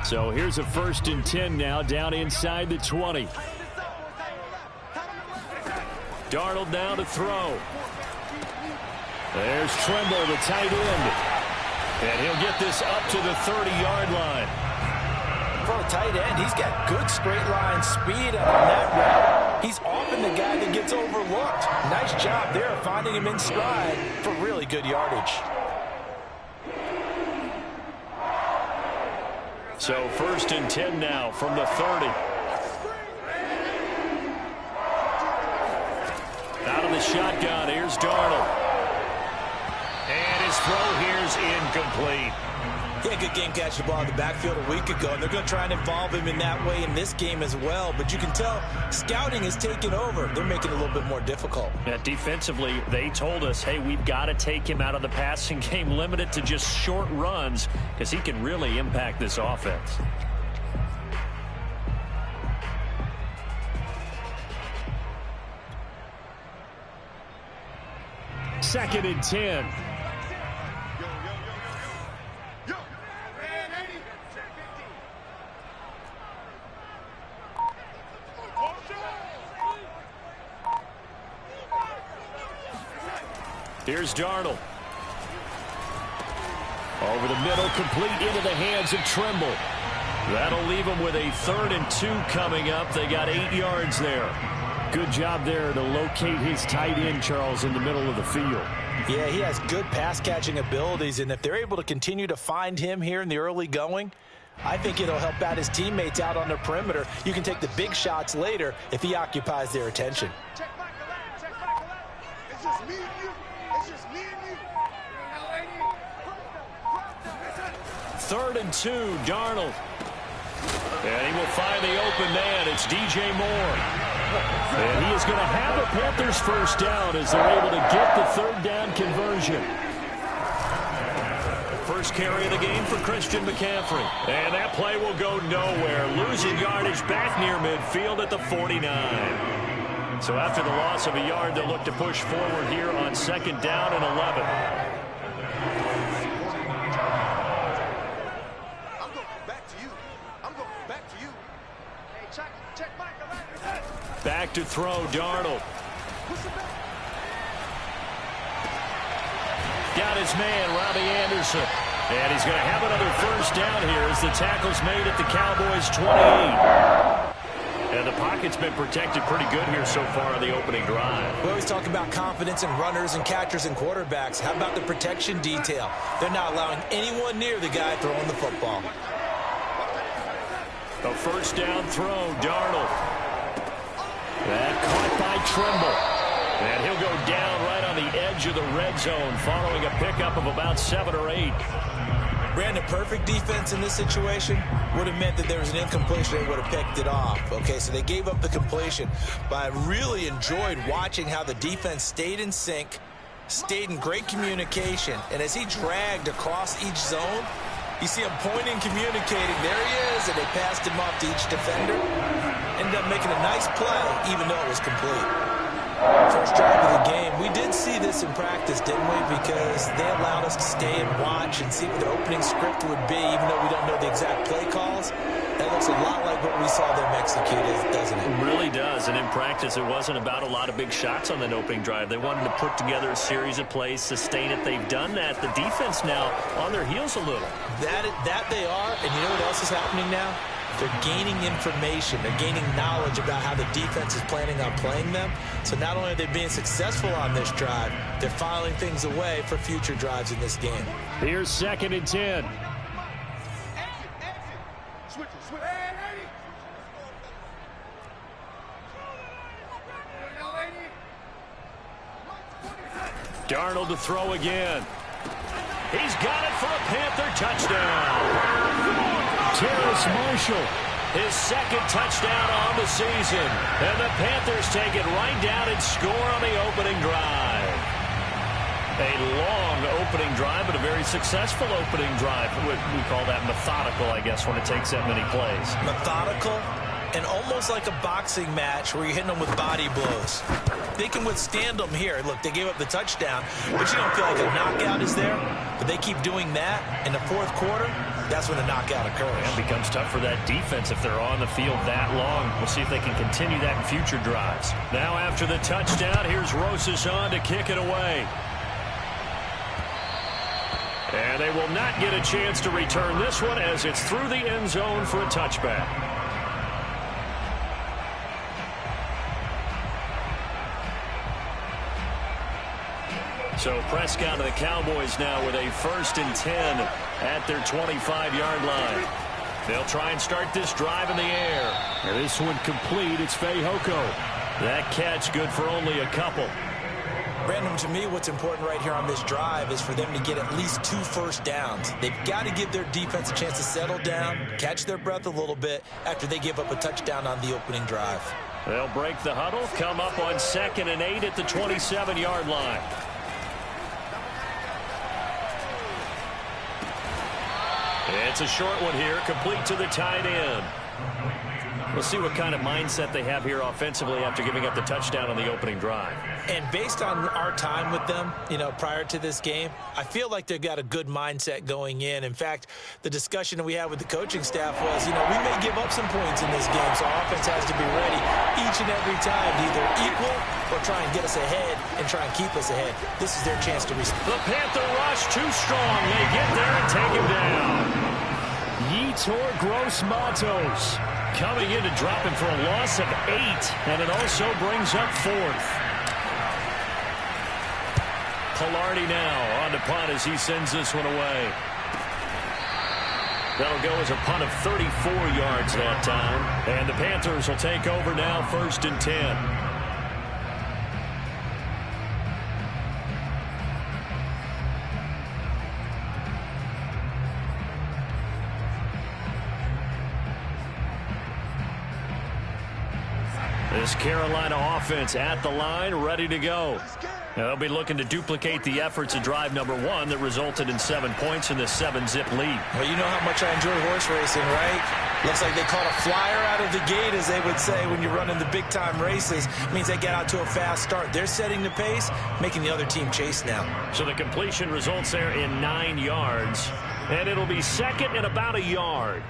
So here's a 1st and 10 now, down inside the 20. Darnold now to throw. There's Tremble, the tight end. And he'll get this up to the 30-yard line. For a tight end, he's got good straight line speed on that route. He's often the guy that gets overlooked. Nice job there finding him in stride for really good yardage. So 1st and 10 now from the 30. Out of the shotgun, here's Darnold. And his throw here's incomplete. He had a good game catching the ball in the backfield a week ago, and they're going to try and involve him in that way in this game as well. But you can tell scouting has taken over. They're making it a little bit more difficult. Yeah, defensively, they told us, hey, we've got to take him out of the passing game, limit it to just short runs, because he can really impact this offense. Second and 10. Here's Darnold. Over the middle, complete into the hands of Tremble. That'll leave him with a 3rd and 2 coming up. They got 8 yards there. Good job there to locate his tight end, Charles, in the middle of the field. Yeah, he has good pass-catching abilities, and if they're able to continue to find him here in the early going, I think it'll help out his teammates out on the perimeter. You can take the big shots later if he occupies their attention. It's just me and you. It's just me and you. 3rd and 2, Darnold. And he will find the open man. It's DJ Moore. And he is going to have the Panthers first down as they're able to get the 3rd down conversion. First carry of the game for Christian McCaffrey. And that play will go nowhere. Losing yardage back near midfield at the 49. So after the loss of a yard, they'll look to push forward here on 2nd down and 11. I'm going back to you. I'm going back to you. Hey, check Michael. Back to throw, Darnold. Got his man, Robbie Anderson. And he's going to have another first down here as the tackle's made at the Cowboys' 28. And the pocket's been protected pretty good here so far in the opening drive. We always talk about confidence in runners and catchers and quarterbacks. How about the protection detail? They're not allowing anyone near the guy throwing the football. A first down throw, Darnold. That caught by Tremble. And he'll go down right on the edge of the red zone following a pickup of about 7 or 8. Brandon, perfect defense in this situation would have meant that there was an incompletion. They would have picked it off. Okay, so they gave up the completion. But I really enjoyed watching how the defense stayed in sync, stayed in great communication. And as he dragged across each zone, you see him pointing, communicating. There he is, and they passed him off to each defender. Ended up making a nice play, even though it was complete. First drive of the game. We did see this in practice, didn't we? Because they allowed us to stay and watch and see what the opening script would be, even though we don't know the exact play calls. That looks a lot like what we saw them execute, doesn't it? It really does. And in practice, it wasn't about a lot of big shots on that opening drive. They wanted to put together a series of plays, sustain it. They've done that. The defense now on their heels a little. That they are. And you know what else is happening now? They're gaining information. They're gaining knowledge about how the defense is planning on playing them. So not only are they being successful on this drive, they're filing things away for future drives in this game. Here's 2nd and 10. Switch. Darnold to throw again. He's got it for a Panther touchdown. Terrace Marshall, his 2nd touchdown on the season. And the Panthers take it right down and score on the opening drive. A long opening drive, but a very successful opening drive. We call that methodical, I guess, when it takes that many plays. Methodical and almost like a boxing match where you're hitting them with body blows. They can withstand them here. Look, they gave up the touchdown, but you don't feel like a knockout is there. But they keep doing that in the 4th quarter. that's when the knockout occurs. And it becomes tough for that defense if they're on the field that long. We'll see if they can continue that in future drives. Now after the touchdown, here's Rosas on to kick it away. And they will not get a chance to return this one as it's through the end zone for a touchback. So Prescott and the Cowboys now with a 1st and 10 at their 25-yard line. They'll try and start this drive in the air. And this one complete. It's Fehoko. That catch good for only a couple. Brandon, to me, what's important right here on this drive is for them to get at least 2 first downs. They've got to give their defense a chance to settle down, catch their breath a little bit after they give up a touchdown on the opening drive. They'll break the huddle, come up on 2nd and 8 at the 27-yard line. It's a short one here, complete to the tight end. We'll see what kind of mindset they have here offensively after giving up the touchdown on the opening drive. And based on our time with them, prior to this game, I feel like they've got a good mindset going in. In fact, the discussion that we had with the coaching staff was, we may give up some points in this game, so offense has to be ready each and every time to either equal or try and get us ahead and try and keep us ahead. This is their chance to respond. The Panther rush too strong. They get there and take him down. Yetur Gross-Matos coming in to drop him for a loss of 8, and it also brings up 4th. Palardy now on the punt as he sends this one away. That'll go as a punt of 34 yards that time, and the Panthers will take over now 1st and 10. This Carolina offense at the line, ready to go. Now, they'll be looking to duplicate the efforts of drive number 1 that resulted in 7 points in the 7-zip lead. Well, you know how much I enjoy horse racing, right? Looks like they caught a flyer out of the gate, as they would say when you're running the big-time races. It means they get out to a fast start. They're setting the pace, making the other team chase now. So the completion results there in 9 yards, and it'll be 2nd and about a yard.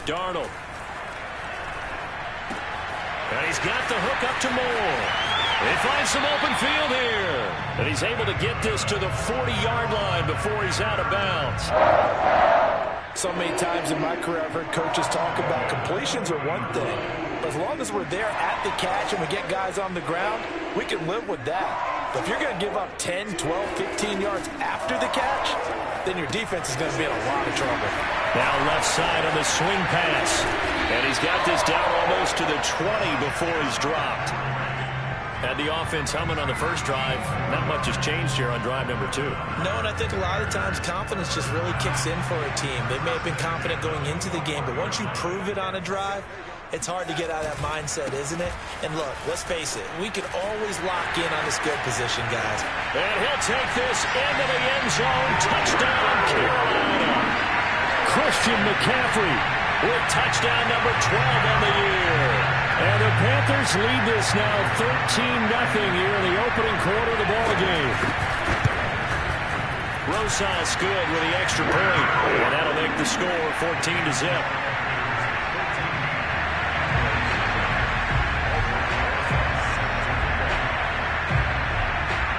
Darnold. And he's got the hook up to Moore. They find some open field here. And he's able to get this to the 40-yard line before he's out of bounds. So many times in my career, I've heard coaches talk about completions are one thing. But as long as we're there at the catch and we get guys on the ground, we can live with that. But if you're going to give up 10, 12, 15 yards after the catch, then your defense is going to be in a lot of trouble. Now left side on the swing pass. And he's got this down almost to the 20 before he's dropped. Had the offense humming on the first drive. Not much has changed here on drive number 2. No, and I think a lot of times confidence just really kicks in for a team. They may have been confident going into the game, but once you prove it on a drive, it's hard to get out of that mindset, isn't it? And look, let's face it, we can always lock in on this good position, guys. And he'll take this into the end zone. Touchdown, Carolina. Christian McCaffrey with touchdown number 12 on the year. And the Panthers lead this now 13-0 here in the opening quarter of the ballgame. Rosas good with the extra point. And that'll make the score 14-0.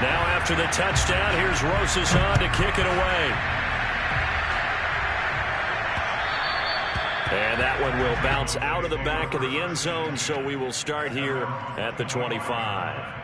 Now after the touchdown, here's Rosas on to kick it away. And that one will bounce out of the back of the end zone, so we will start here at the 25.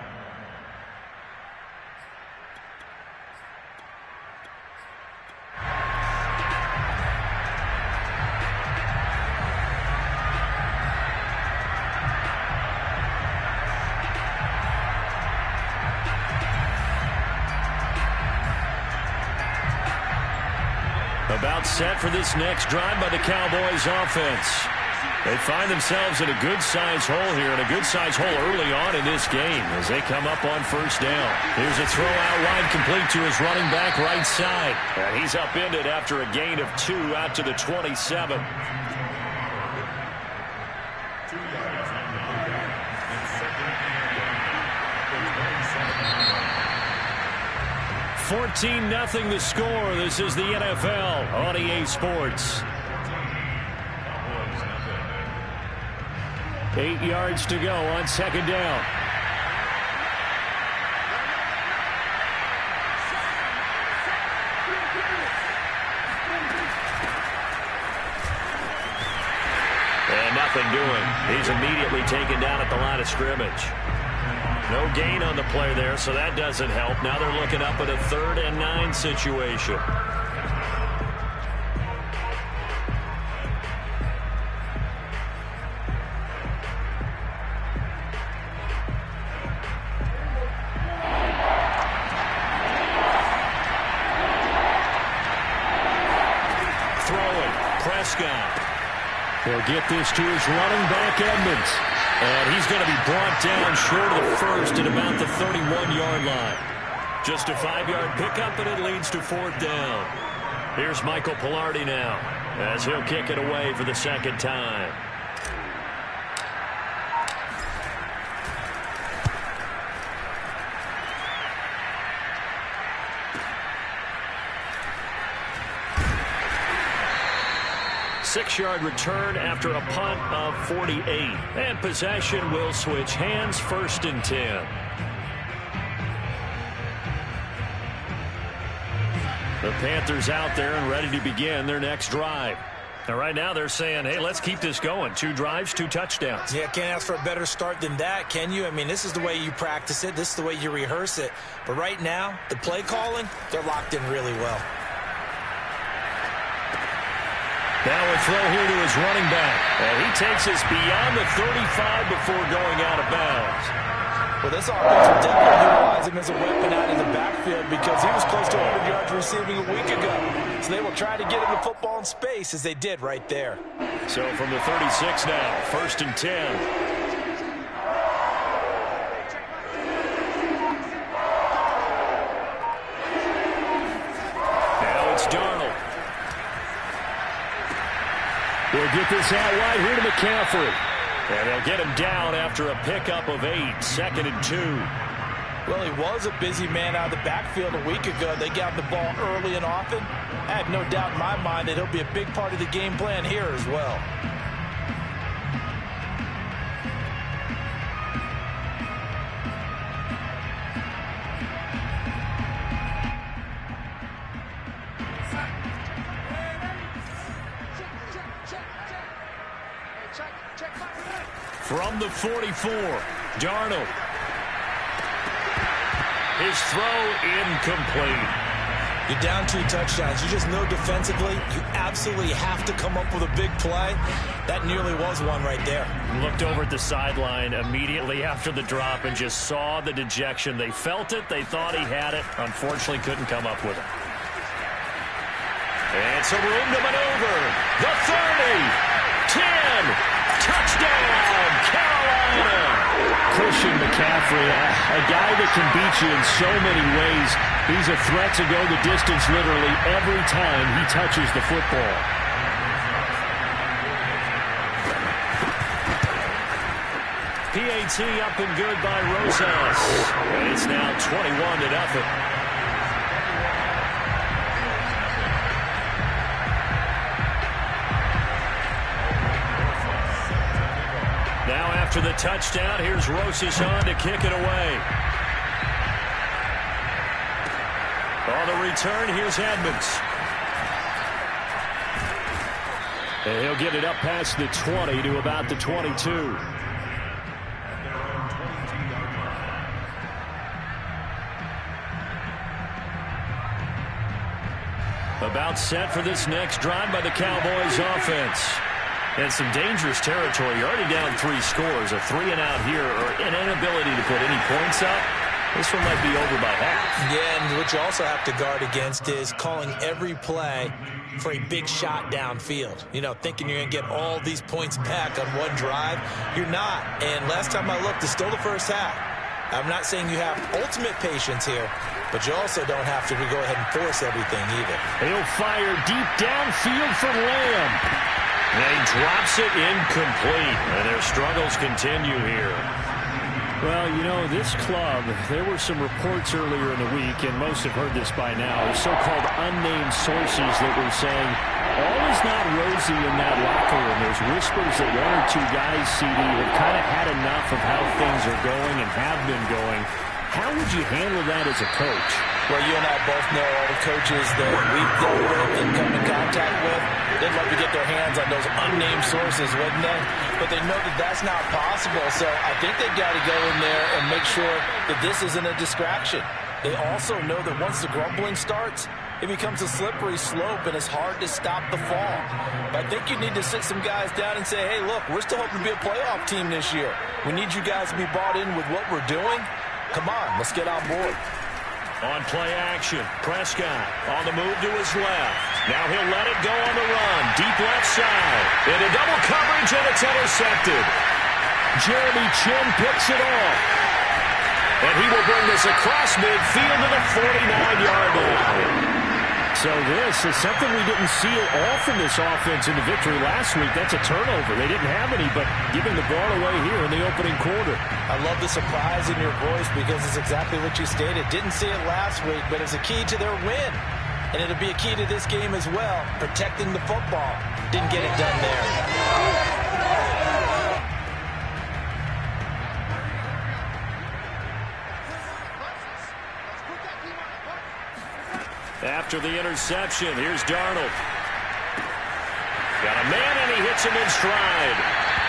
About set for this next drive by the Cowboys offense. They find themselves in a good-sized hole here, and a good-sized hole early on in this game as they come up on first down. Here's a throw out wide complete to his running back right side. And he's upended after a gain of 2 out to the 27. 14-0 the score. This is the NFL on EA Sports. 8 yards to go on second down. And nothing doing. He's immediately taken down at the line of scrimmage. No gain on the play there, so that doesn't help. Now they're looking up at a 3rd and 9 situation. Throwing, Prescott. He'll get this to his running back, Edmonds. And he's going to be brought down short of the first at about the 31-yard line. Just a 5-yard pickup, and it leads to 4th down. Here's Michael Palardy now, as he'll kick it away for the second time. Six-yard return after a punt of 48. And possession will switch hands, 1st and 10. The Panthers out there and ready to begin their next drive. And right now they're saying, hey, let's keep this going. 2 drives, 2 touchdowns. Yeah, can't ask for a better start than that, can you? I mean, this is the way you practice it. This is the way you rehearse it. But right now, the play calling, they're locked in really well. Now a throw here to his running back. And he takes us beyond the 35 before going out of bounds. Well, this offense will definitely utilize him as a weapon out in the backfield because he was close to 100 yards receiving a week ago. So they will try to get him the football in space as they did right there. So from the 36 now, 1st and 10. Now it's Darnold. We'll get this out wide here to McCaffrey. And they'll get him down after a pickup of 8, 2nd and 2. Well, he was a busy man out of the backfield a week ago. They got the ball early and often. I have no doubt in my mind that he'll be a big part of the game plan here as well. From the 44, Darnold. His throw incomplete. You're down 2 touchdowns. You just know defensively you absolutely have to come up with a big play. That nearly was one right there. Looked over at the sideline immediately after the drop and just saw the dejection. They felt it. They thought he had it. Unfortunately, couldn't come up with it. And some room to maneuver. The 30, 10. Touchdown, Carolina! Christian McCaffrey, a guy that can beat you in so many ways. He's a threat to go the distance literally every time he touches the football. PAT up and good by Rosas. And it's now 21-0. Now after the touchdown, here's Rosas on to kick it away. On the return, here's Edmonds. And he'll get it up past the 20 to about the 22. About set for this next drive by the Cowboys offense. And some dangerous territory. You're already down 3 scores. A 3-and-out here, or an inability to put any points up. This one might be over by half. Yeah, and what you also have to guard against is calling every play for a big shot downfield. You know, thinking you're going to get all these points back on one drive. You're not. And last time I looked, it's still the first half. I'm not saying you have ultimate patience here, but you also don't have to go ahead and force everything either. He'll fire deep downfield for Lamb. And he drops it incomplete. And their struggles continue here. Well, you know, this club, there were some reports earlier in the week, and most have heard this by now, so-called unnamed sources that were saying all is not rosy in that locker room. There's whispers that one or two guys, CD, have kind of had enough of how things are going and have been going. How would you handle that as a coach? Well, you and I both know all the coaches that we've dealt with and come in contact with. They'd love to get their hands on those unnamed sources, wouldn't they? But they know that that's not possible. So I think they've got to go in there and make sure that this isn't a distraction. They also know that once the grumbling starts, it becomes a slippery slope and it's hard to stop the fall. But I think you need to sit some guys down and say, hey, look, we're still hoping to be a playoff team this year. We need you guys to be bought in with what we're doing. Come on, let's get on board. On play action, Prescott on the move to his left. Now he'll let it go on the run. Deep left side. Into double coverage, and it's intercepted. Jeremy Chinn picks it off. And he will bring this across midfield to the 49-yard line. So this is something we didn't see at all from this offense in the victory last week. That's a turnover. They didn't have any, but giving the ball away here in the opening quarter. I love the surprise in your voice because it's exactly what you stated. Didn't see it last week, but it's a key to their win. And it'll be a key to this game as well, protecting the football. Didn't get it done there. After the interception, here's Darnold. Got a man, and he hits him in stride.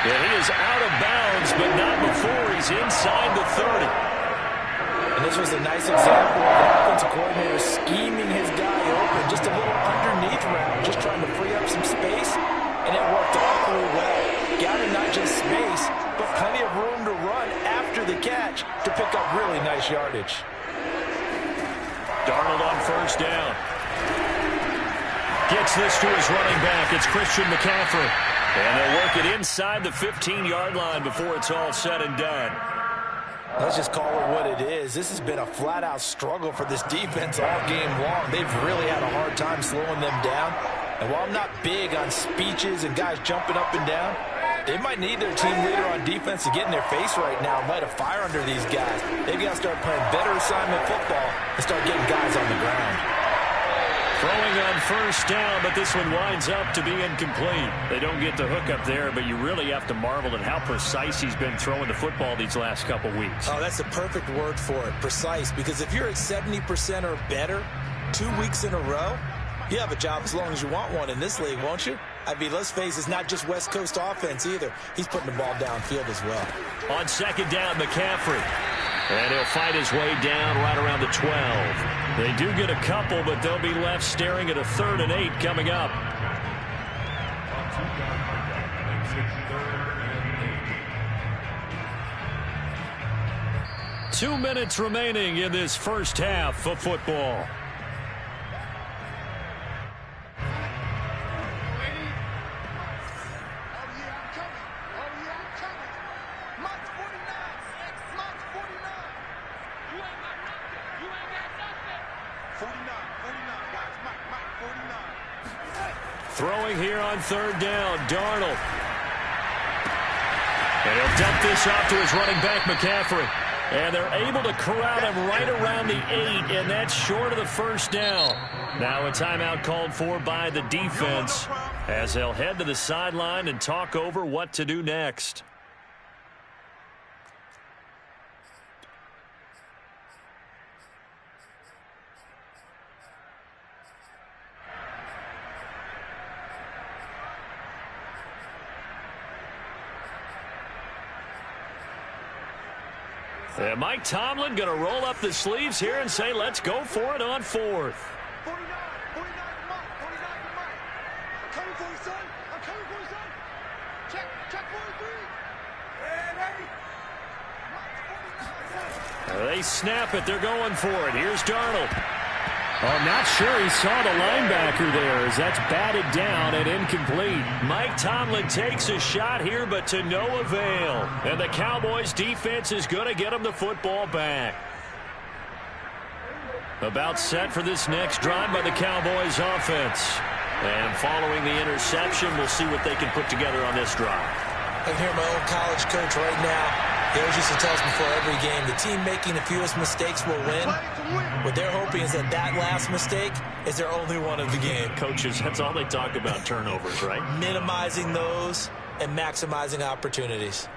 And he is out of bounds, but not before he's inside the 30. And this was a nice example of the offensive coordinator scheming his guy open. Just a little underneath route, just trying to free up some space. And it worked awfully well. Got him not just space, but plenty of room to run after the catch to pick up really nice yardage. Darnold on first down. Gets this to his running back. It's Christian McCaffrey. And they'll work it inside the 15-yard line before it's all said and done. Let's just call it what it is. This has been a flat-out struggle for this defense all game long. They've really had a hard time slowing them down. And while I'm not big on speeches and guys jumping up and down, they might need their team leader on defense to get in their face right now and light a fire under these guys. They've got to start playing better assignment football and start getting guys on the ground. Throwing on first down, but this one winds up to be incomplete. They don't get the hook up there, but you really have to marvel at how precise he's been throwing the football these last couple weeks. Oh, that's the perfect word for it, precise, because if you're at 70% or better 2 weeks in a row, you have a job as long as you want one in this league, won't you? I mean, let's face it, it's not just West Coast offense either. He's putting the ball downfield as well. On second down, McCaffrey. And he'll fight his way down right around the 12. They do get a couple, but they'll be left staring at a 3rd and 8 coming up. Two minutes remaining in this first half of football. Throwing here on third down, Darnold. And he'll dump this off to his running back, McCaffrey. And they're able to corral him right around the 8, and that's short of the first down. Now a timeout called for by the defense as they'll head to the sideline and talk over what to do next. And Mike Tomlin going to roll up the sleeves here and say, let's go for it on 4th. 49, 49 to Mike, 49 to Mike. I'm coming for you, son. I'm coming for you, son. Check 43. They snap it. They're going for it. Here's Darnold. Oh, not sure he saw the linebacker there as that's batted down and incomplete. Mike Tomlin takes a shot here, but to no avail. And the Cowboys defense is going to get him the football back. About set for this next drive by the Cowboys offense. And following the interception, we'll see what they can put together on this drive. I can hear my old college coach right now Here's used to tell us before every game, the team making the fewest mistakes will win. What they're hoping is that that last mistake is their only one of the game. Coaches, that's all they talk about, turnovers, right? Minimizing those and maximizing opportunities.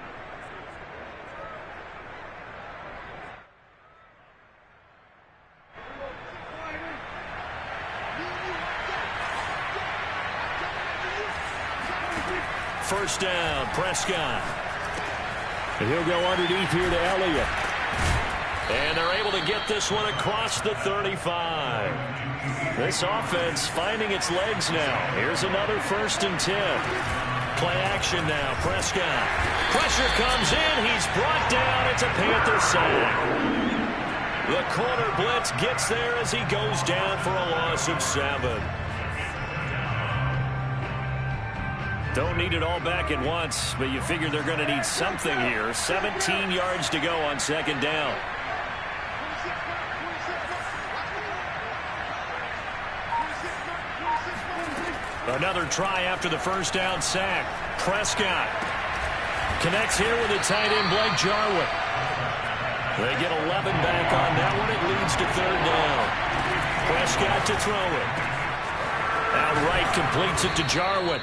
First down, Prescott. And he'll go underneath here to Elliott. And they're able to get this one across the 35. This offense finding its legs now. Here's another 1st and 10. Play action now, Prescott. Pressure comes in. He's brought down. It's a Panther sack. The corner blitz gets there as he goes down for a loss of 7. Don't need it all back at once, but you figure they're going to need something here. 17 yards to go on 2nd down. Another try after the 1st down sack. Prescott connects here with the tight end, Blake Jarwin. They get 11 back on that one. It leads to 3rd down. Prescott to throw it. Outright completes it to Jarwin.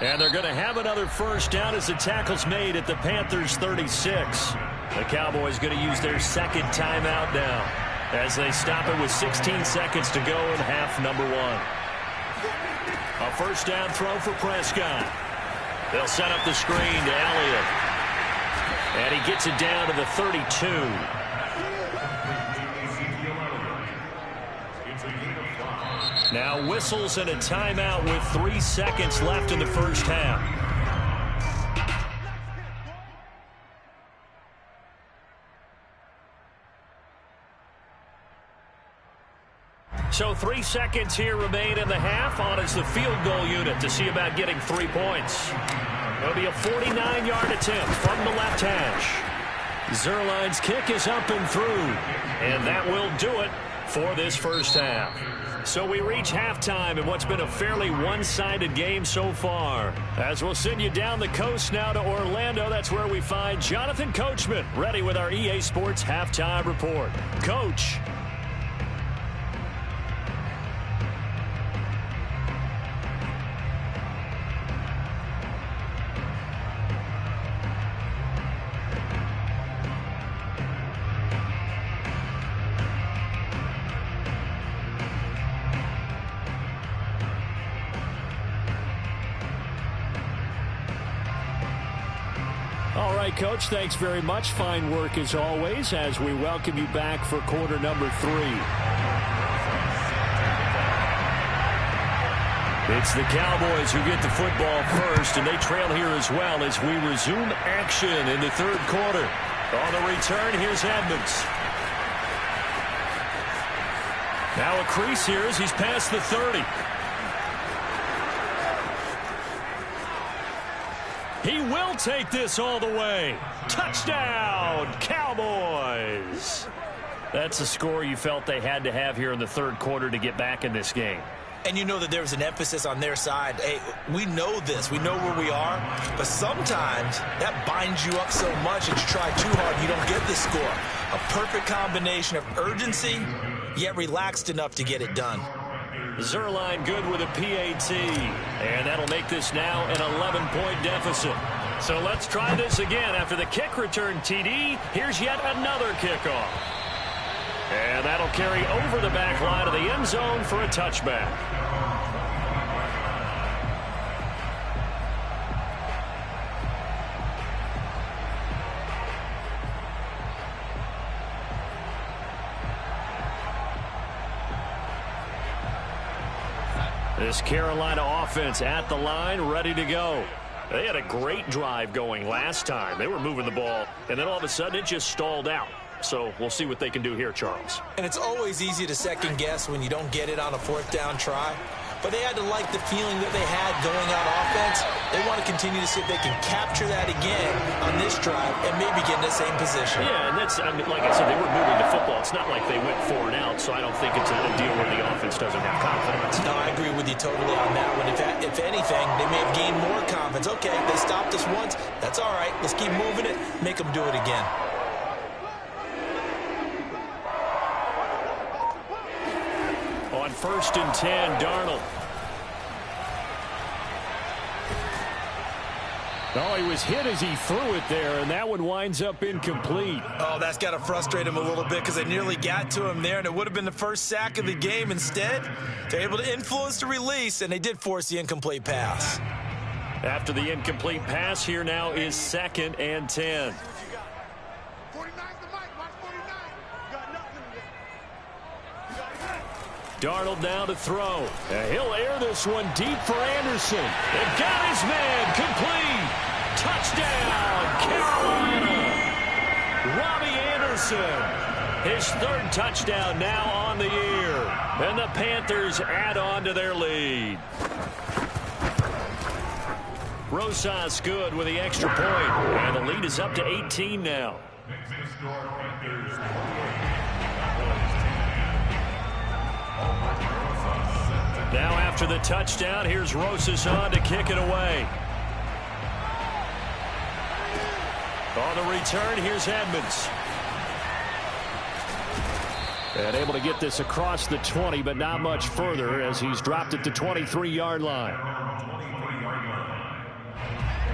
And they're going to have another 1st down as the tackle's made at the Panthers' 36. The Cowboys going to use their 2nd timeout now as they stop it with 16 seconds to go in half number 1. A 1st down throw for Prescott. They'll set up the screen to Elliott. And he gets it down to the 32. Now whistles and a timeout with 3 seconds left in the 1st half. So 3 seconds here remain in the half. On is the field goal unit to see about getting 3 points. It'll be a 49-yard attempt from the left hash. Zuerlein's kick is up and through. And that will do it for this 1st half. So we reach halftime in what's been a fairly one-sided game so far. As we'll send you down the coast now to Orlando, that's where we find Jonathan Coachman ready with our EA Sports Halftime Report. Coach. All right, Coach, thanks very much. Fine work as always as we welcome you back for quarter number 3. It's the Cowboys who get the football first, and they trail here as well as we resume action in the 3rd quarter. On the return, here's Edmonds. Now a crease here as he's past the 30. He will take this all the way. Touchdown, Cowboys. That's a score you felt they had to have here in the 3rd quarter to get back in this game. And you know that there was an emphasis on their side. Hey, we know this. We know where we are. But sometimes that binds you up so much that you try too hard, you don't get the score. A perfect combination of urgency, yet relaxed enough to get it done. Zuerlein good with a PAT. And that'll make this now an 11-point deficit. So let's try this again. After the kick return TD, here's yet another kickoff. And that'll carry over the back line of the end zone for a touchback. This Carolina offense at the line, ready to go. They had a great drive going last time. They were moving the ball, and then all of a sudden it just stalled out. So we'll see what they can do here, Charles. And it's always easy to second guess when you don't get it on a 4th down try. But they had to like the feeling that they had going on offense. They want to continue to see if they can capture that again on this drive and maybe get in the same position. Yeah, and that's, I mean, like I said, they were moving the football. It's not like they went 4 and out, so I don't think it's a deal where the offense doesn't have confidence. No, I agree with you totally on that one. If anything, they may have gained more confidence. Okay, they stopped us once. That's all right. Let's keep moving it. Make them do it again. On 1st and 10, Darnold. Oh, he was hit as he threw it there, and that one winds up incomplete. Oh, that's got to frustrate him a little bit because they nearly got to him there, and it would have been the first sack of the game. Instead, they're able to influence the release, and they did force the incomplete pass. After the incomplete pass, here now is 2nd and 10. 49's the mic. Watch 49. You got nothing in there. Darnold now to throw. He'll air this one deep for Anderson. It got his man complete. Touchdown, Carolina. Robbie Anderson, his 3rd touchdown now on the year. And the Panthers add on to their lead. Rosas good with the extra point. And the lead is up to 18 now. Now after the touchdown, here's Rosas on to kick it away. On the return, here's Edmonds. And able to get this across the 20, but not much further as he's dropped it to 23-yard line.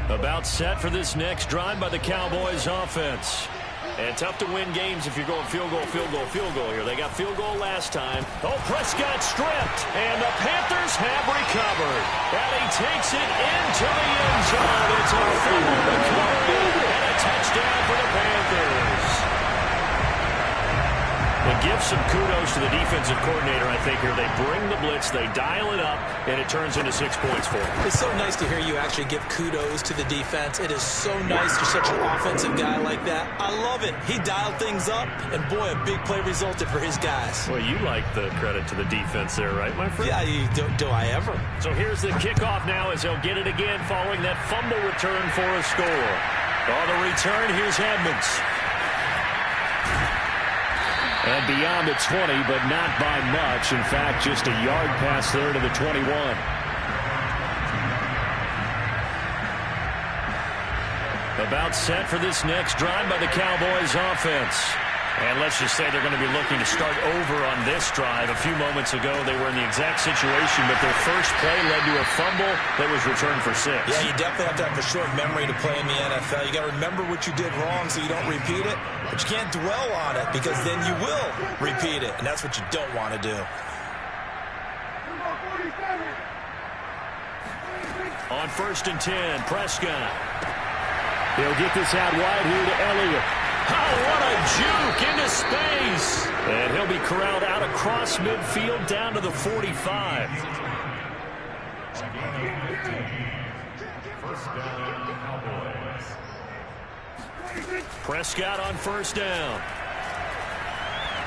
About set for this next drive by the Cowboys offense. And tough to win games if you're going field goal, field goal, field goal here. They got field goal last time. Oh, Prescott stripped, and the Panthers have recovered. And he takes it into the end zone. It's a fumble recovery and a touchdown for the Panthers. And give some kudos to the defensive coordinator, I think, here. They bring the blitz, they dial it up, and it turns into 6 points for them. It's so nice to hear you actually give kudos to the defense. It is so nice you're such an offensive guy like that. I love it. He dialed things up, and boy, a big play resulted for his guys. Well, you like the credit to the defense there, right, my friend? Yeah, do I ever? So here's the kickoff now as they'll get it again following that fumble return for a score. On the return, here's Edmonds. And beyond the 20, but not by much. In fact, just a yard pass there to the 21. About set for this next drive by the Cowboys offense. And let's just say they're going to be looking to start over on this drive. A few moments ago, they were in the exact situation, but their first play led to a fumble that was returned for 6. Yeah, you definitely have to have a short memory to play in the NFL. You got to remember what you did wrong so you don't repeat it, but you can't dwell on it because then you will repeat it, and that's what you don't want to do. On 1st and 10, Prescott. He'll get this out wide here to Elliott. Oh, what a juke into space. And he'll be corralled out across midfield down to the 45. Prescott on 1st down.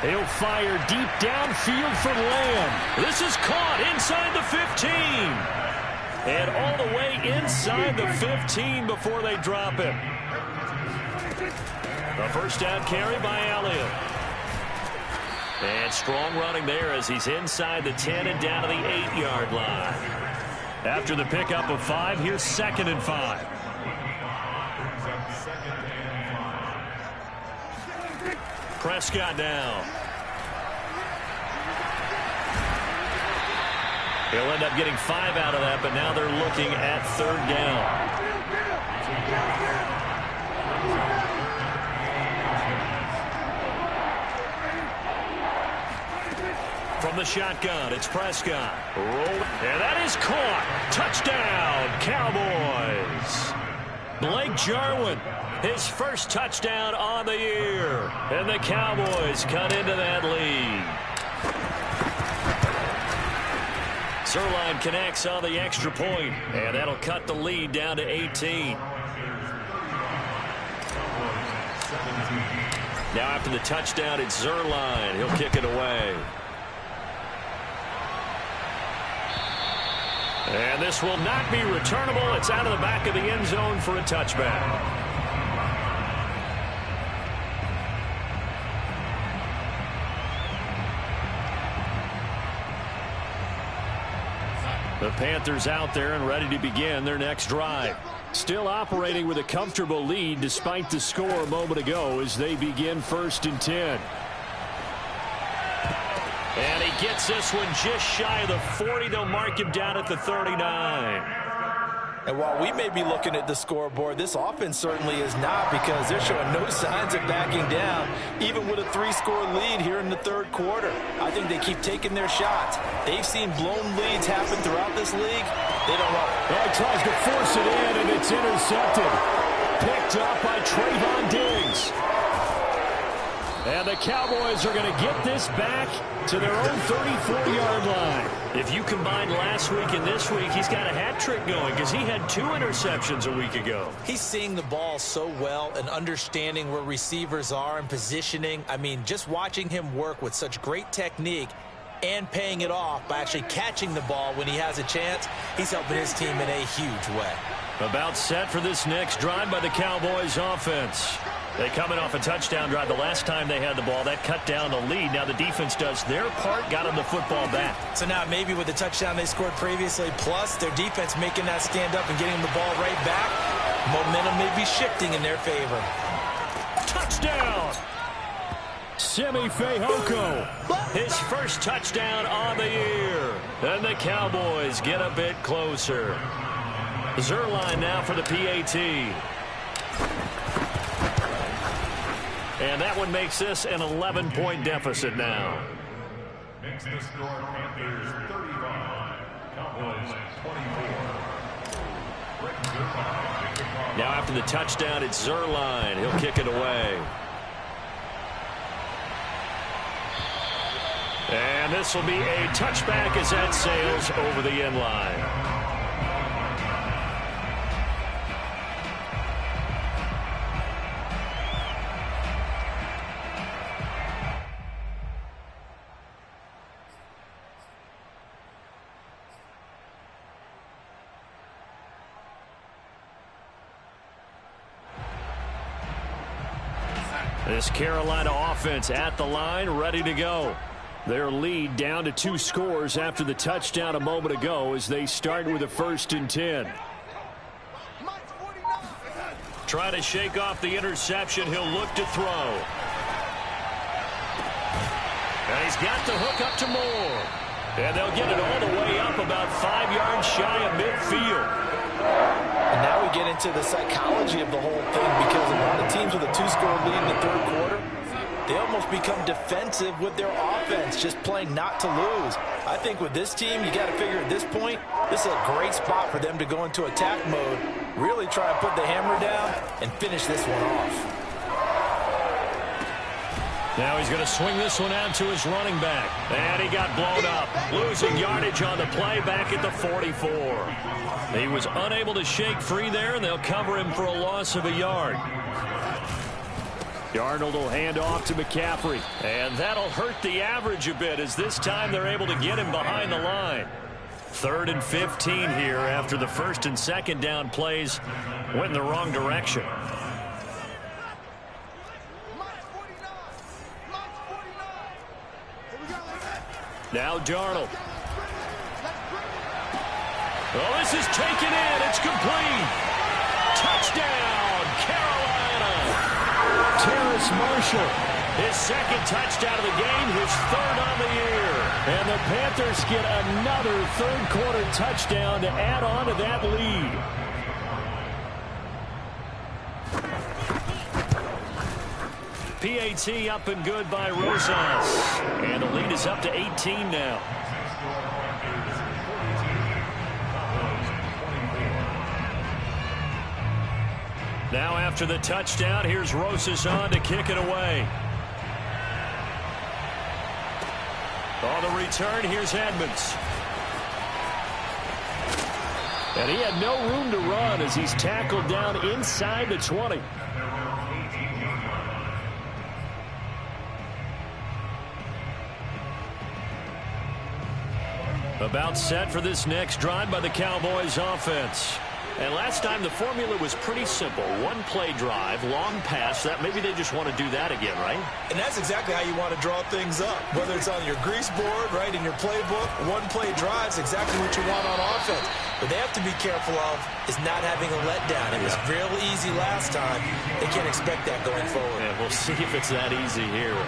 He'll fire deep downfield for Lamb. This is caught inside the 15. And all the way inside the 15 before they drop it. The 1st down carry by Elliott. And strong running there as he's inside the 10 and down to the 8-yard line. After the pickup of 5, here's 2nd and 5. Prescott now. He'll end up getting 5 out of that, but now they're looking at 3rd down. From the shotgun, it's Prescott. And that is caught. Touchdown, Cowboys. Blake Jarwin, his first touchdown on the year. And the Cowboys cut into that lead. Zuerlein connects on the extra point, and that'll cut the lead down to 18. Now after the touchdown, it's Zuerlein. He'll kick it away. And this will not be returnable. It's out of the back of the end zone for a touchback. The Panthers out there and ready to begin their next drive. Still operating with a comfortable lead despite the score a moment ago as they begin 1st and 10. And he gets this one just shy of the 40. They'll mark him down at the 39. And while we may be looking at the scoreboard, this offense certainly is not, because they're showing no signs of backing down, even with a 3-score lead here in the 3rd quarter. I think they keep taking their shots. They've seen blown leads happen throughout this league. They don't want it. Well, he tries to force it in, and it's intercepted. Picked up by Trayvon Diggs. And the Cowboys are going to get this back to their own 34-yard line. If you combine last week and this week, he's got a hat trick going because he had 2 interceptions a week ago. He's seeing the ball so well and understanding where receivers are and positioning. I mean, just watching him work with such great technique and paying it off by actually catching the ball when he has a chance, he's helping his team in a huge way. About set for this next drive by the Cowboys offense. They coming off a touchdown drive the last time they had the ball. That cut down the lead. Now the defense does their part, got them the football back. So now maybe with the touchdown they scored previously, plus their defense making that stand up and getting the ball right back, momentum may be shifting in their favor. Touchdown! Simi Fehoko. His first touchdown on the year. And the Cowboys get a bit closer. Zuerlein now for the PAT. And that one makes this an 11-point deficit now. Makes the score Panthers 35, Cowboys 24. Now after the touchdown, it's Zuerlein. He'll kick it away. And this will be a touchback as that sails over the end line. This Carolina offense at the line, ready to go. Their lead down to 2 scores after the touchdown a moment ago as they start with a 1st and 10. Try to shake off the interception. He'll look to throw. And he's got the hook up to Moore. And they'll get it all the way up about 5 yards shy of midfield. And now we get into the psychology of the whole thing, because a lot of teams with a 2-score lead in the 3rd quarter, they almost become defensive with their offense, just playing not to lose. I think with this team, you got to figure at this point, this is a great spot for them to go into attack mode, really try and put the hammer down and finish this one off. Now he's going to swing this one out to his running back. And he got blown up. Losing yardage on the play back at the 44. He was unable to shake free there, and they'll cover him for a loss of a yard. Darnold will hand off to McCaffrey. And that'll hurt the average a bit, as this time they're able to get him behind the line. 3rd and 15 here after the 1st and 2nd down plays went in the wrong direction. Now Darnold. Oh, this is taken in. It's complete. Touchdown, Carolina. Terrace Marshall, his 2nd touchdown of the game, his 3rd on the year. And the Panthers get another 3rd quarter touchdown to add on to that lead. PAT up and good by Rosas. And the lead is up to 18 now. Now after the touchdown, here's Rosas on to kick it away. On the return, here's Edmonds. And he had no room to run as he's tackled down inside the 20. About set for this next drive by the Cowboys offense. And last time the formula was pretty simple. One play drive, long pass. That maybe they just want to do that again, right? And that's exactly how you want to draw things up. Whether it's on your grease board, right, in your playbook, one play drive is exactly what you want on offense. But they have to be careful of is not having a letdown. It was real easy last time. They can't expect that going forward. Yeah, we'll see if it's that easy here.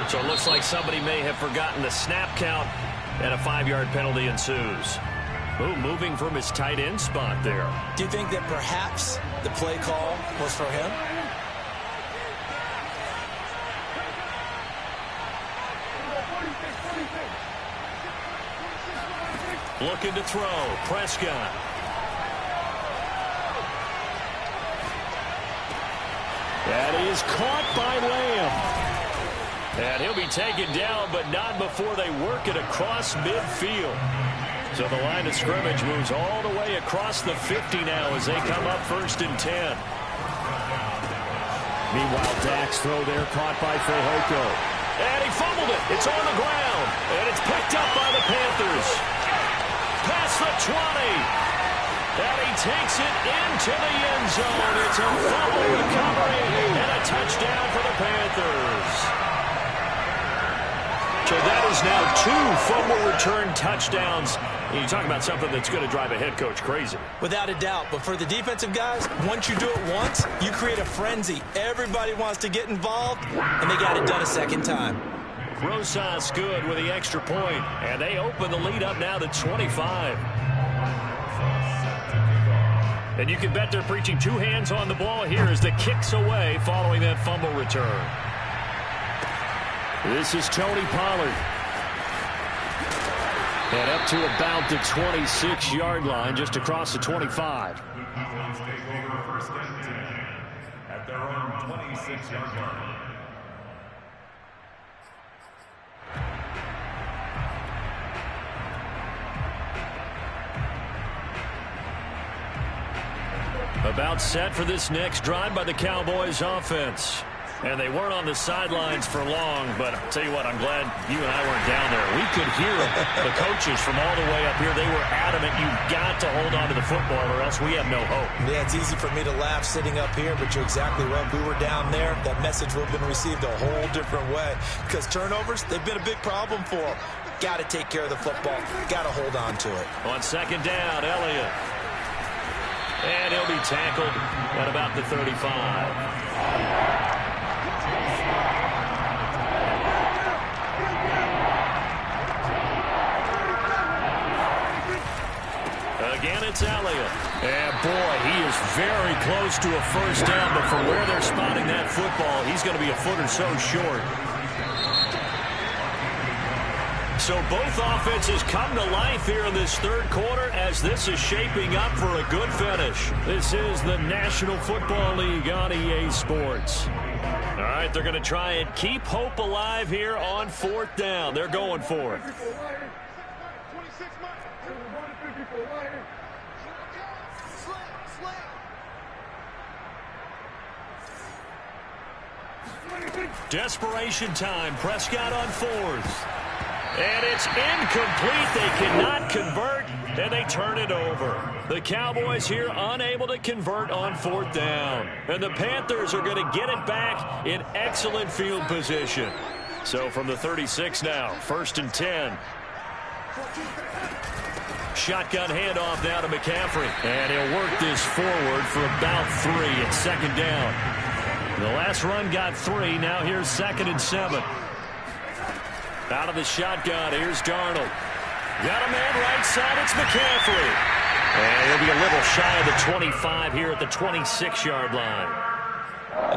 So it looks like somebody may have forgotten the snap count, and a 5-yard penalty ensues. Ooh, moving from his tight end spot there. Do you think that perhaps the play call was for him? Looking to throw. Prescott. That is caught by Lamb. And he'll be taken down, but not before they work it across midfield. So the line of scrimmage moves all the way across the 50 now as they come up 1st and 10. Meanwhile, Dak's throw there caught by Fehoko. And he fumbled it. It's on the ground. And it's picked up by the Panthers. Past the 20. And he takes it into the end zone. It's a fumble recovery and a touchdown for the Panthers. So that is now 2 fumble return touchdowns. And you talk about something that's going to drive a head coach crazy. Without a doubt. But for the defensive guys, once you do it once, you create a frenzy. Everybody wants to get involved, and they got it done a second time. Rosas good with the extra point, and they open the lead up now to 25. And you can bet they're preaching 2 hands on the ball here as the kick's away following that fumble return. This is Tony Pollard. And up to about the 26-yard line, just across the 25. The Cowboys take over 1st and 10 at their own 26-yard line. About set for this next drive by the Cowboys offense. And they weren't on the sidelines for long, but I'll tell you what, I'm glad you and I weren't down there. We could hear the coaches from all the way up here. They were adamant, you've got to hold on to the football or else we have no hope. Yeah, it's easy for me to laugh sitting up here, but you're exactly right. If we were down there, that message would have been received a whole different way. Because turnovers, they've been a big problem for them. Got to take care of the football. Got to hold on to it. On 2nd down, Elliott. And he'll be tackled at about the 35. Again, it's Elliott. And, boy, he is very close to a 1st down, but for where they're spotting that football, he's going to be a foot or so short. So both offenses come to life here in this 3rd quarter as this is shaping up for a good finish. This is the National Football League on EA Sports. All right, they're going to try and keep hope alive here on 4th down. They're going for it. Desperation time. Prescott on 4th. And it's incomplete. They cannot convert, and they turn it over. The Cowboys here unable to convert on 4th down. And the Panthers are going to get it back in excellent field position. So from the 36 now, 1st and 10. Shotgun handoff now to McCaffrey. And he'll work this forward for about 3 at 2nd down. The last run got 3. Now here's 2nd and 7. Out of the shotgun, here's Darnold. Got a man right side, it's McCaffrey. And he'll be a little shy of the 25 here at the 26-yard line.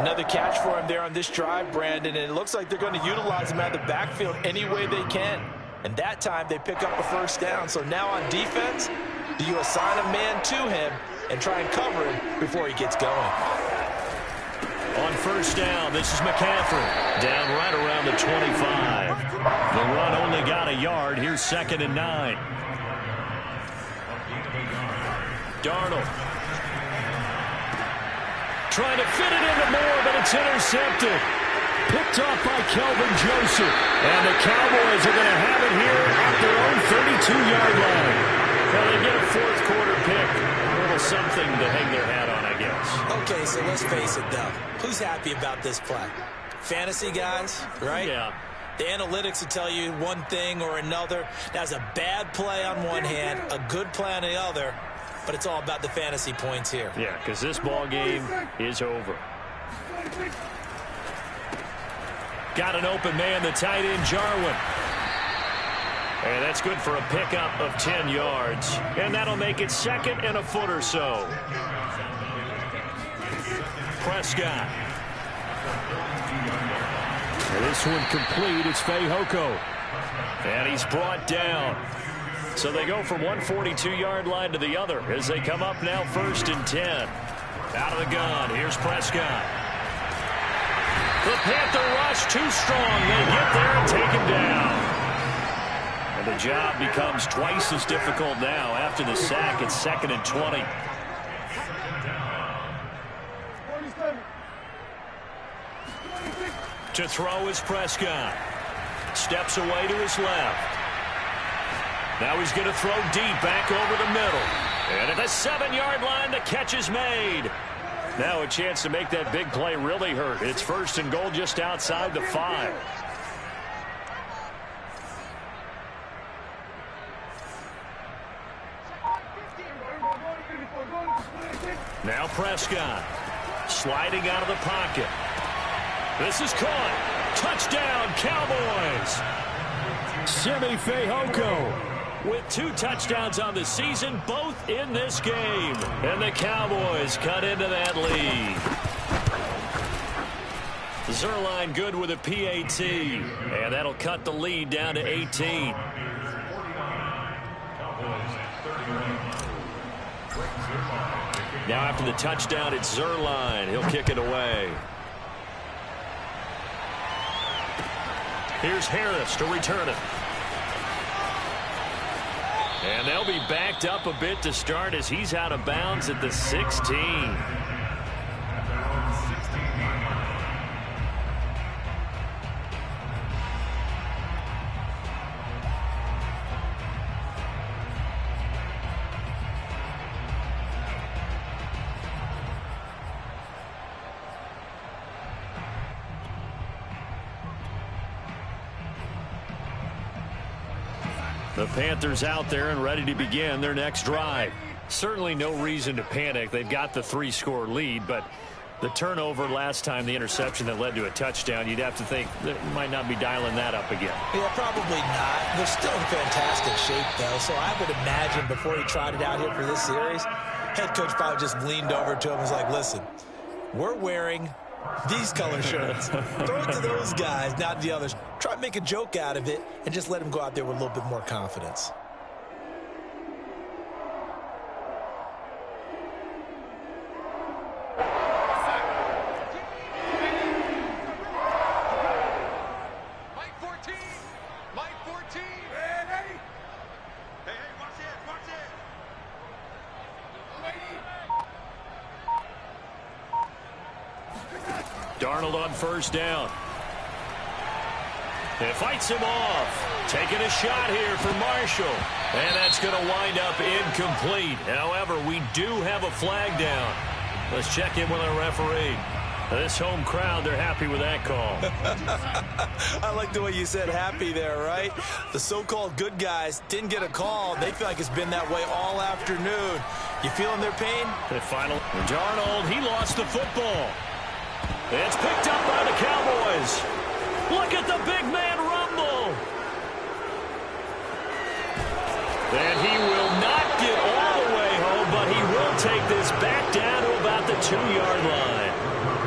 Another catch for him there on this drive, Brandon, and it looks like they're going to utilize him out of the backfield any way they can. And that time they pick up a 1st down. So now on defense, do you assign a man to him and try and cover him before he gets going? On 1st down, this is McCaffrey. Down right around the 25. The run only got a yard. Here's 2nd and 9. Darnold. Trying to fit it into Moore, but it's intercepted. Picked off by Kelvin Joseph. And the Cowboys are going to have it here at their own 32-yard line. Well, they get a fourth quarter pick. A little something to hang their hat on, I guess. Okay, so let's face it, though. Who's happy about this play? Fantasy guys, right? Yeah. The analytics will tell you one thing or another. That's a bad play on one hand, a good play on the other, but it's all about the fantasy points here. Yeah, because this ball game is over. Got an open man, the tight end, Jarwin. And that's good for a pickup of 10 yards. And that'll make it second and a foot or so. Prescott. And this one complete. It's Fehoko. And he's brought down. So they go from one 42-yard line to the other as they come up now 1st and 10. Out of the gun. Here's Prescott. The Panther rush too strong. They get there and take him down. And the job becomes twice as difficult now after the sack. It's 2nd and 20. To throw is Prescott. Steps away to his left. Now he's going to throw deep back over the middle. And at the 7-yard line, the catch is made. Now a chance to make that big play really hurt. It's 1st and goal just outside the 5. Now Prescott sliding out of the pocket. This is caught. Touchdown, Cowboys. Simi Fehoko with 2 touchdowns on the season, both in this game. And the Cowboys cut into that lead. Zuerlein good with a PAT. And that'll cut the lead down to 18. Now after the touchdown, it's Zuerlein. He'll kick it away. Here's Harris to return it. And they'll be backed up a bit to start as he's out of bounds at the 16. The Panthers out there and ready to begin their next drive. Certainly no reason to panic. They've got the 3-score lead, but the turnover last time, the interception that led to a touchdown, you'd have to think they might not be dialing that up again. Yeah, probably not. They're still in fantastic shape, though, so I would imagine before he tried it out here for this series, head coach probably just leaned over to him and was like, listen, we're wearing these color shirts. Throw it to those guys, not the others. Try to make a joke out of it and just let them go out there with a little bit more confidence. Mike 14. Mike 14. Ready? Hey, watch it. Watch it. Darnold on 1st down. It fights him off. Taking a shot here for Marshall. And that's going to wind up incomplete. However, we do have a flag down. Let's check in with our referee. This home crowd, they're happy with that call. I like the way you said happy there, right? The so-called good guys didn't get a call. They feel like it's been that way all afternoon. You feeling their pain? The final. Darnold, he lost the football. It's picked up by the Cowboys. Look at the big man rumble. And he will not get all the way home, but he will take this back down to about the 2-yard line.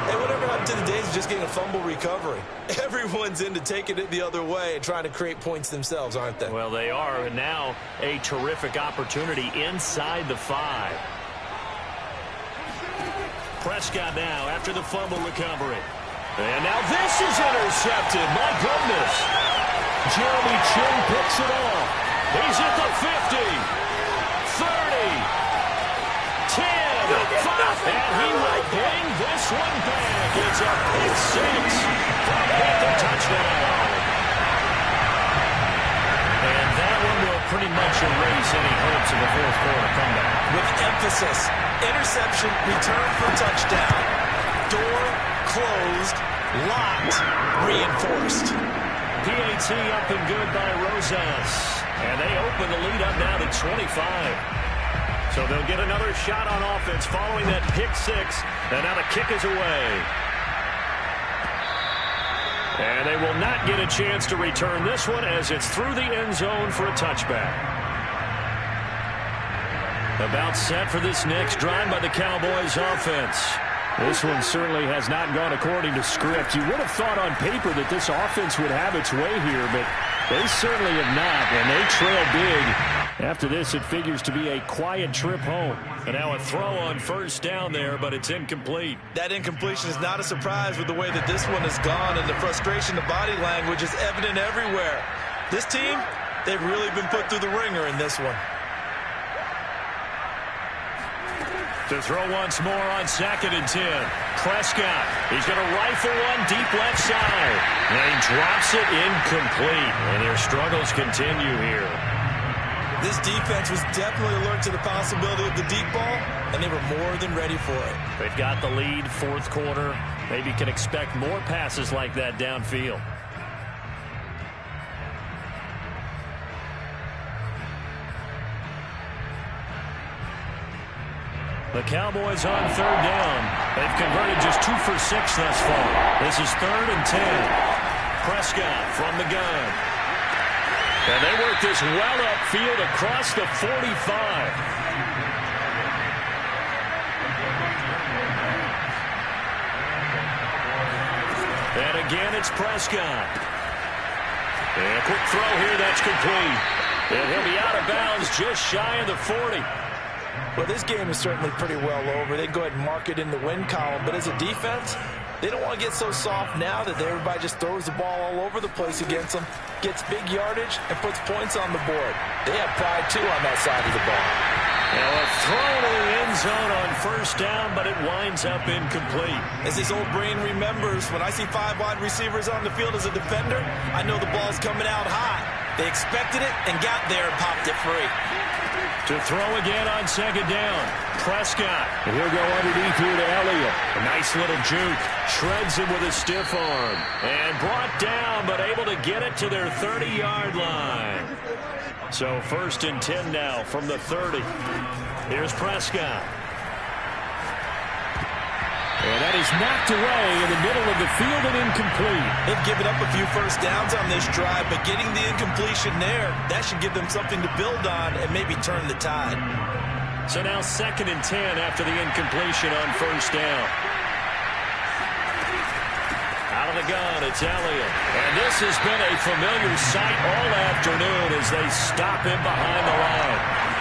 Hey, whatever happened to the days of just getting a fumble recovery? Everyone's into taking it the other way and trying to create points themselves, aren't they? Well, they are, and now a terrific opportunity inside the 5. Prescott now after the fumble recovery. And now this is intercepted. My goodness. Jeremy Chinn picks it off. He's at the 50, 30, 10, 5, and he will bring this one back. It's a pick 6 from any hopes of a fourth quarter comeback. With emphasis, interception, return for touchdown. Door closed, locked, reinforced. PAT up and good by Rosas. And they open the lead up now to 25. So they'll get another shot on offense following that pick six. And now the kick is away. And they will not get a chance to return this one as it's through the end zone for a touchback. About set for this next drive by the Cowboys offense. This one certainly has not gone according to script. You would have thought on paper that this offense would have its way here, but they certainly have not, and they trail big. After this, it figures to be a quiet trip home. And now a throw on first down there, but it's incomplete. That incompletion is not a surprise with the way that this one has gone, and the frustration, the body language is evident everywhere. This team, they've really been put through the ringer in this one. To throw once more on 2nd and 10. Prescott, he's going to rifle one deep left side. And he drops it incomplete. And their struggles continue here. This defense was definitely alert to the possibility of the deep ball, and they were more than ready for it. They've got the lead, fourth quarter. Maybe can expect more passes like that downfield. The Cowboys on third down. They've converted just 2 for 6 thus far. This is 3rd and 10. Prescott from the gun. And they work this well upfield across the 45. And again, it's Prescott. And a quick throw here, that's complete. And he'll be out of bounds just shy of the 40. Well, this game is certainly pretty well over. They go ahead and mark it in the win column. But as a defense, they don't want to get so soft now that everybody just throws the ball all over the place against them, gets big yardage, and puts points on the board. They have pride, too, on that side of the ball. Now a throw to the end zone on first down, but it winds up incomplete. As his old brain remembers, when I see 5 wide receivers on the field as a defender, I know the ball's coming out high. They expected it and got there and popped it free. To throw again on 2nd down. Prescott. And he'll go underneath here to Elliott. A nice little juke. Shreds him with a stiff arm. And brought down, but able to get it to their 30-yard line. So 1st and 10 now from the 30. Here's Prescott. And that is knocked away in the middle of the field and incomplete. They've given up a few first downs on this drive, but getting the incompletion there, that should give them something to build on and maybe turn the tide. So now 2nd and 10 after the incompletion on first down. Out of the gun, it's Elliott. And this has been a familiar sight all afternoon as they stop him behind the line.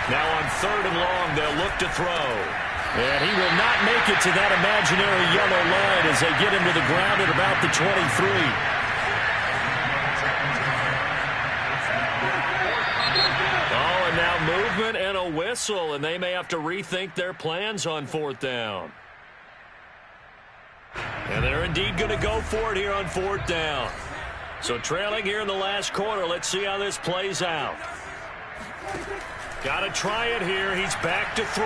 Now on 3rd and long, they'll look to throw. And he will not make it to that imaginary yellow line as they get him to the ground at about the 23. Oh, and now movement and a whistle, and they may have to rethink their plans on 4th down. And they're indeed going to go for it here on 4th down. So trailing here in the last quarter, let's see how this plays out. Got to try it here. He's back to throw.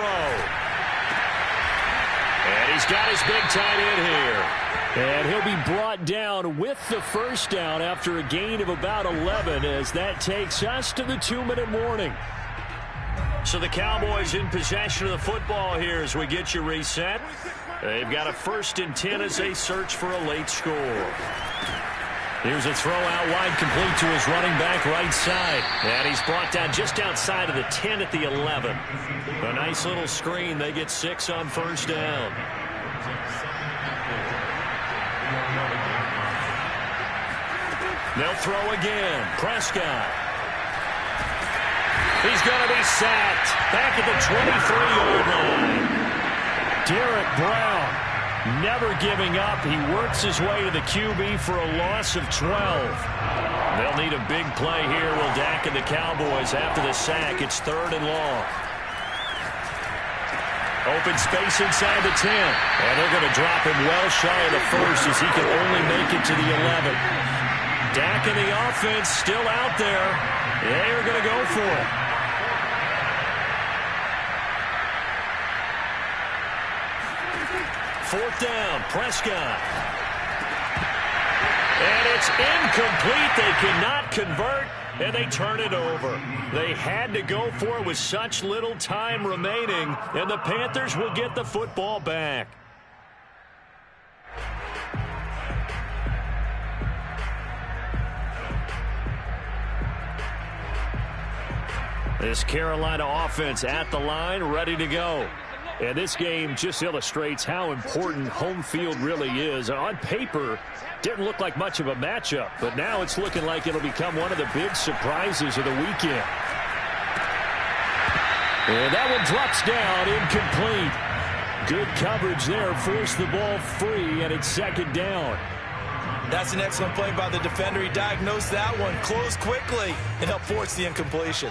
And he's got his big tight end here. And he'll be brought down with the first down after a gain of about 11 as that takes us to the 2-minute warning. So the Cowboys in possession of the football here as we get you reset. They've got a 1st and 10 as they search for a late score. Here's a throw out wide, complete to his running back right side. And he's brought down just outside of the 10 at the 11. A nice little screen. They get 6 on first down. They'll throw again. Prescott. He's going to be sacked. Back at the 23-yard line. Derek Brown. Never giving up. He works his way to the QB for a loss of 12. They'll need a big play here, will Dak and the Cowboys after the sack. It's 3rd and long. Open space inside the 10. And they're going to drop him well shy of the first as he can only make it to the 11. Dak and the offense still out there. They're going to go for it. Fourth down, Prescott. And it's incomplete. They cannot convert, and they turn it over. They had to go for it with such little time remaining, and the Panthers will get the football back. This Carolina offense at the line, ready to go. And this game just illustrates how important home field really is. On paper, didn't look like much of a matchup, but now it's looking like it'll become one of the big surprises of the weekend. And that one drops down, incomplete. Good coverage there, forced the ball free, and it's second down. That's an excellent play by the defender. He diagnosed that one, closed quickly, and helped force the incompletion.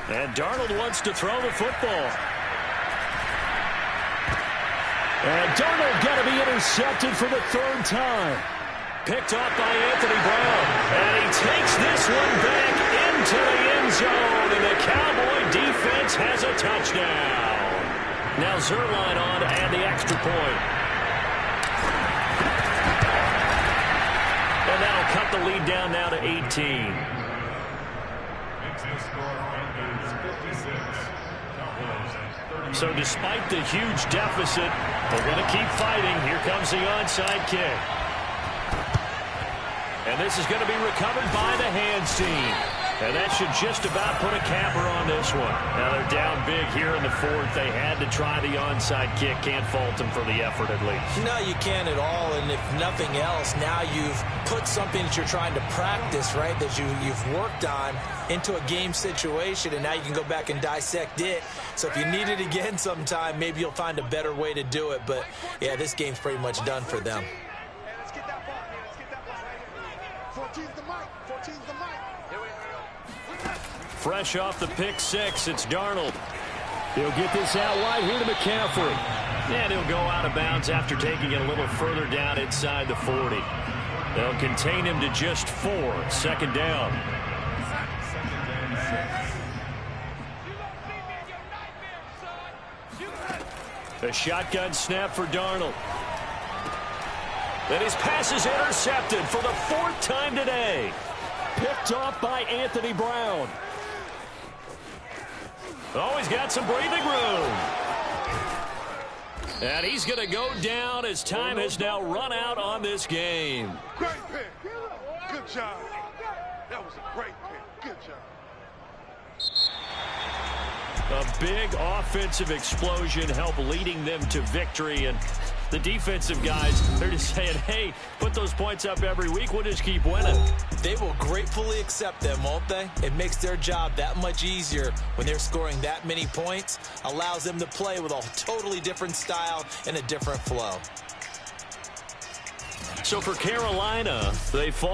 And Darnold wants to throw the football. And Darnold got to be intercepted for the third time. Picked off by Anthony Brown. And he takes this one back into the end zone. And the Cowboy defense has a touchdown. Now Zuerlein on to add the extra point. And that'll cut the lead down now to 18. So despite the huge deficit, they're going to keep fighting. Here comes the onside kick. And this is going to be recovered by the hands team. And that should just about put a capper on this one. Now they're down big here in the fourth. They had to try the onside kick. Can't fault them for the effort at least. No, you can't at all. And if nothing else, now you've put something that you're trying to practice, right, that you've worked on into a game situation, and now you can go back and dissect it. So if you need it again sometime, maybe you'll find a better way to do it. But, yeah, this game's pretty much done for them. Let's get that ball, man. Let's get that ball right here. 14's the mic. 14's the mic. Here we go. Fresh off the pick six, it's Darnold. He'll get this out wide here to McCaffrey. And he'll go out of bounds after taking it a little further down inside the 40. They'll contain him to just 4. Second down. A shotgun snap for Darnold. And his pass is intercepted for the 4th time today. Picked off by Anthony Brown. Oh, he's got some breathing room. And he's going to go down as time has now run out on this game. Great pick. Good job. That was a great pick. Good job. A big offensive explosion helped leading them to victory. And the defensive guys, they're just saying, hey, put those points up every week. We'll just keep winning. They will gratefully accept them, won't they? It makes their job that much easier when they're scoring that many points. Allows them to play with a totally different style and a different flow. So for Carolina, they fall.